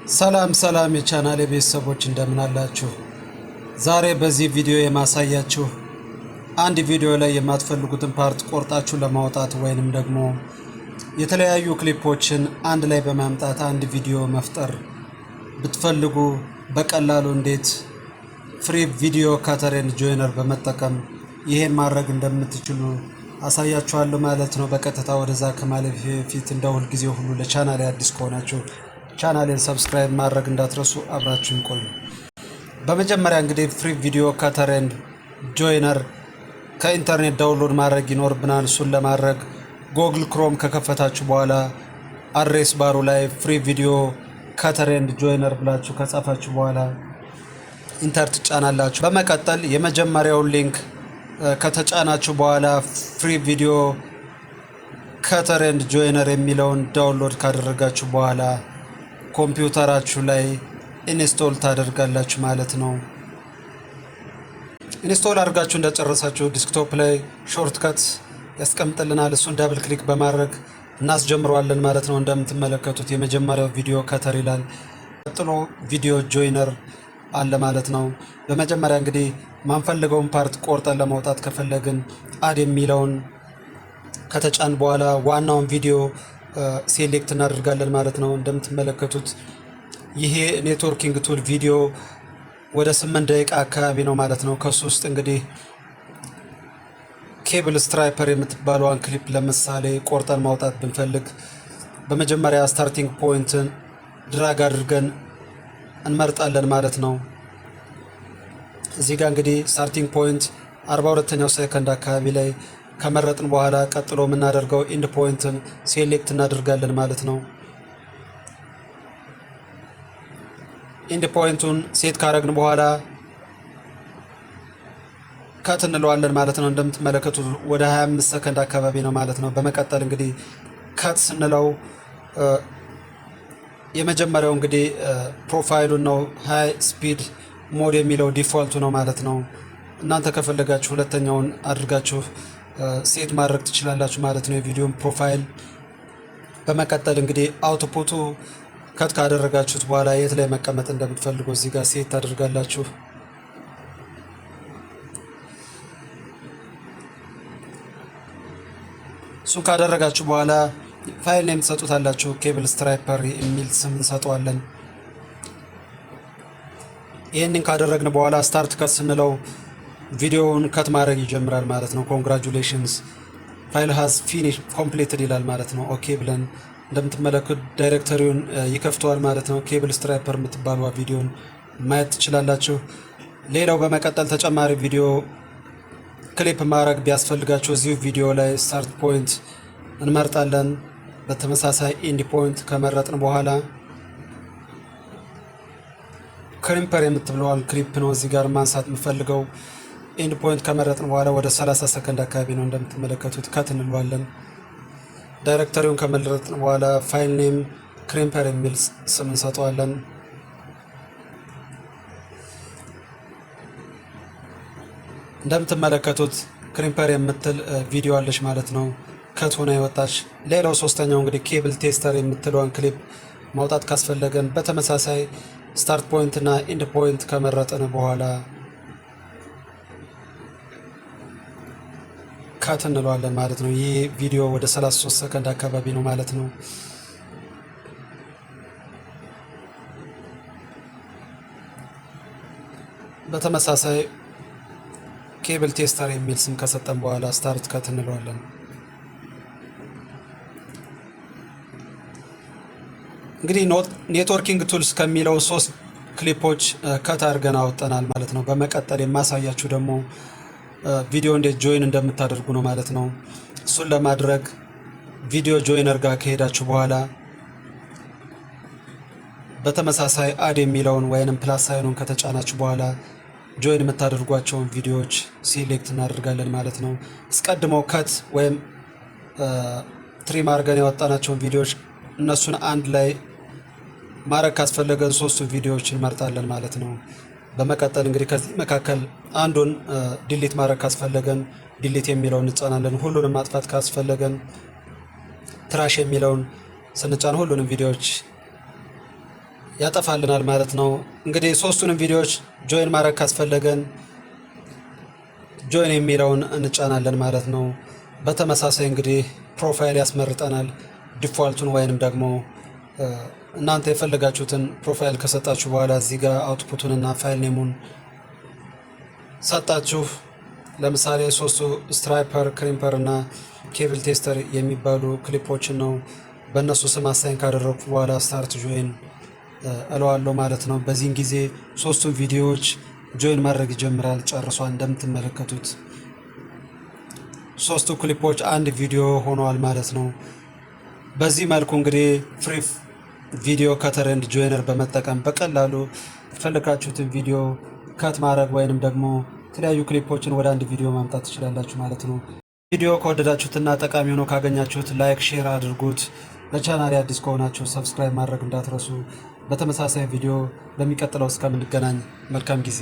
ሰላም የቻናሌ ቤተሰቦች እንደምን አላችሁ? ዛሬ በዚህ ቪዲዮ የማሳያችሁ አንድ ቪዲዮ ላይ የማትፈልጉትን ፓርት ቆርጣችሁ ለማውጣት ወይንም ደግሞ የተለያዩ ክሊፖችን አንድ ላይ በማምጣት አንድ ቪዲዮ መፍጠር ብትፈልጉ በቀላሉ እንዴት ፍሪ ቪዲዮ ካተር ኤንድ ጆይነር በመጠቀም ይሄን ማድረግ እንደምትችሉ አሳያችኋለሁ ማለት ነው። በቀጥታ ወደዛ ከማለፌ በፊት እንደ ሁል ጊዜ ሁሉ ለቻናሌ አዲስ ከሆናችሁ ቻናሌን ሰብስክራይብ ማድረግ እንዳትረሱ፣ አብራችሁን ቆዩ። በመጀመሪያ እንግዲህ ፍሪ ቪዲዮ ካተር ኤንድ ጆይነር ከኢንተርኔት ዳውንሎድ ማድረግ ይኖርብናል። እሱን ለማድረግ ጎግል ክሮም ከከፈታችሁ በኋላ አድሬስ ባሩ ላይ ፍሪ ቪዲዮ ካተር ኤንድ ጆይነር ብላችሁ ከጻፋችሁ በኋላ ኢንተር ትጫናላችሁ። በመቀጠል የመጀመሪያውን ሊንክ ከተጫናችሁ በኋላ ፍሪ ቪዲዮ ካተር ኤንድ ጆይነር የሚለውን ዳውንሎድ ካደረጋችሁ በኋላ ኮምፒውተራችሁ ላይ ኢንስቶል ታደርጋላችሁ ማለት ነው። ኢንስቶል አድርጋችሁ እንደጨረሳችሁ ዲስክቶፕ ላይ ሾርትከት ያስቀምጥልናል። እሱን ዳብል ክሊክ በማድረግ እናስጀምረዋለን ማለት ነው። እንደምትመለከቱት የመጀመሪያው ቪዲዮ ካተር ይላል። ቀጥሎ ቪዲዮ ጆይነር አለ ማለት ነው። በመጀመሪያ እንግዲህ ማንፈልገውን ፓርት ቆርጠን ለማውጣት ከፈለግን አድ የሚለውን ከተጫን በኋላ ዋናውን ቪዲዮ ሴሌክት እናደርጋለን ማለት ነው። እንደምትመለከቱት ይሄ ኔትወርኪንግ ቱል ቪዲዮ ወደ 8 ደቂቃ አካባቢ ነው ማለት ነው። ከሱ ውስጥ እንግዲህ ኬብል ስትራይፐር የምትባለዋን ክሊፕ ለምሳሌ ቆርጠን ማውጣት ብንፈልግ በመጀመሪያ ስታርቲንግ ፖይንትን ድራግ አድርገን እንመርጣለን ማለት ነው። እዚህ ጋር እንግዲህ ስታርቲንግ ፖይንት 42ኛው ሰከንድ አካባቢ ላይ ከመረጥን በኋላ ቀጥሎ የምናደርገው ኢንድ ፖይንትን ሴሌክት እናደርጋለን ማለት ነው። ኢንድ ፖይንቱን ሴት ካረግን በኋላ ከት እንለዋለን ማለት ነው። እንደምትመለከቱት ወደ 25 ሰከንድ አካባቢ ነው ማለት ነው። በመቀጠል እንግዲህ ከት ስንለው የመጀመሪያው እንግዲህ ፕሮፋይሉን ነው፣ ሃይ ስፒድ ሞድ የሚለው ዲፎልቱ ነው ማለት ነው። እናንተ ከፈለጋችሁ ሁለተኛውን አድርጋችሁ ሴት ማድረግ ትችላላችሁ ማለት ነው፣ የቪዲዮን ፕሮፋይል። በመቀጠል እንግዲህ አውትፑቱ ከት ካደረጋችሁት በኋላ የት ላይ መቀመጥ እንደምትፈልጉ እዚህ ጋር ሴት ታደርጋላችሁ። እሱን ካደረጋችሁ በኋላ ፋይል ኔም ትሰጡታላችሁ። ኬብል ስትራይፐር የሚል ስም እንሰጠዋለን። ይህንን ካደረግን በኋላ ስታርት ከት ስንለው ቪዲዮውን ከት ማድረግ ይጀምራል ማለት ነው። ኮንግራጁሌሽንስ ፋይል ሃዝ ፊኒሽ ኮምፕሊትድ ይላል ማለት ነው። ኦኬ ብለን እንደምትመለከቱ ዳይሬክተሪውን ይከፍተዋል ማለት ነው። ኬብል ስትራይፐር የምትባለው ቪዲዮን ማየት ትችላላችሁ። ሌላው በመቀጠል ተጨማሪ ቪዲዮ ክሊፕ ማድረግ ቢያስፈልጋችሁ እዚሁ ቪዲዮ ላይ ስታርት ፖይንት እንመርጣለን። በተመሳሳይ ኢንድ ፖይንት ከመረጥን በኋላ ክሪምፐር የምትብለዋል ክሊፕ ነው እዚህ ጋር ማንሳት የምፈልገው። ኢንድ ፖይንት ከመረጥን በኋላ ወደ 30 ሰከንድ አካባቢ ነው እንደምትመለከቱት። ከት እንለዋለን። ዳይሬክተሪውን ከመረጥን በኋላ ፋይል ኔም ክሪምፐር የሚል ስም እንሰጠዋለን። እንደምትመለከቱት ክሪምፐር የምትል ቪዲዮ አለች ማለት ነው፣ ከት ሆና የወጣች። ሌላው ሶስተኛው እንግዲህ ኬብል ቴስተር የምትለዋን ክሊፕ ማውጣት ካስፈለገን በተመሳሳይ ስታርት ፖይንት እና ኢንድ ፖይንት ከመረጥን በኋላ ከት እንለዋለን ማለት ነው። ይህ ቪዲዮ ወደ 33 ሰከንድ አካባቢ ነው ማለት ነው። በተመሳሳይ ኬብል ቴስተር የሚል ስም ከሰጠን በኋላ ስታርት ከት እንለዋለን። እንግዲህ ኔትወርኪንግ ቱልስ ከሚለው 3 ክሊፖች ከት አድርገን አወጣናል ማለት ነው። በመቀጠል የማሳያችሁ ደግሞ ቪዲዮ እንዴት ጆይን እንደምታደርጉ ነው ማለት ነው። እሱን ለማድረግ ቪዲዮ ጆይነር ጋር ከሄዳችሁ በኋላ በተመሳሳይ አድ የሚለውን ወይንም ፕላስ ሳይኑን ከተጫናችሁ በኋላ ጆይን የምታደርጓቸውን ቪዲዮዎች ሴሌክት እናደርጋለን ማለት ነው። አስቀድመው ከት ወይም ትሪም አድርገን ያወጣናቸውን ቪዲዮዎች እነሱን አንድ ላይ ማድረግ ካስፈለገን 3 ቪዲዮዎችን እንመርጣለን ማለት ነው። በመቀጠል እንግዲህ ከዚህ መካከል አንዱን ዲሊት ማድረግ ካስፈለገን ዲሊት የሚለውን እንጫናለን። ሁሉንም ማጥፋት ካስፈለገን ትራሽ የሚለውን ስንጫን ሁሉንም ቪዲዮዎች ያጠፋልናል ማለት ነው። እንግዲህ ሶስቱንም ቪዲዮዎች ጆይን ማድረግ ካስፈለገን ጆይን የሚለውን እንጫናለን ማለት ነው። በተመሳሳይ እንግዲህ ፕሮፋይል ያስመርጠናል። ዲፋልቱን ወይንም ደግሞ እናንተ የፈለጋችሁትን ፕሮፋይል ከሰጣችሁ በኋላ እዚህ ጋር አውትፑቱን እና ፋይል ኔሙን ሰጣችሁ። ለምሳሌ ሶስቱ ስትራይፐር፣ ክሪምፐር እና ኬብል ቴስተር የሚባሉ ክሊፖችን ነው። በእነሱ ስም አሳይን ካደረኩ በኋላ ስታርት ጆይን እለዋለሁ ማለት ነው። በዚህን ጊዜ ሶስቱን ቪዲዮዎች ጆይን ማድረግ ይጀምራል። ጨርሷል። እንደምትመለከቱት ሶስቱ ክሊፖች አንድ ቪዲዮ ሆነዋል ማለት ነው። በዚህ መልኩ እንግዲህ ፍሪ ቪዲዮ ከተር ኤንድ ጆይነር በመጠቀም በቀላሉ የፈለጋችሁትን ቪዲዮ ከት ማድረግ ወይንም ደግሞ የተለያዩ ክሊፖችን ወደ አንድ ቪዲዮ ማምጣት ትችላላችሁ ማለት ነው። ቪዲዮ ከወደዳችሁትና ጠቃሚ ሆኖ ካገኛችሁት ላይክ፣ ሼር አድርጉት። ለቻናሌ አዲስ ከሆናችሁ ሰብስክራይብ ማድረግ እንዳትረሱ። በተመሳሳይ ቪዲዮ በሚቀጥለው እስከምንገናኝ መልካም ጊዜ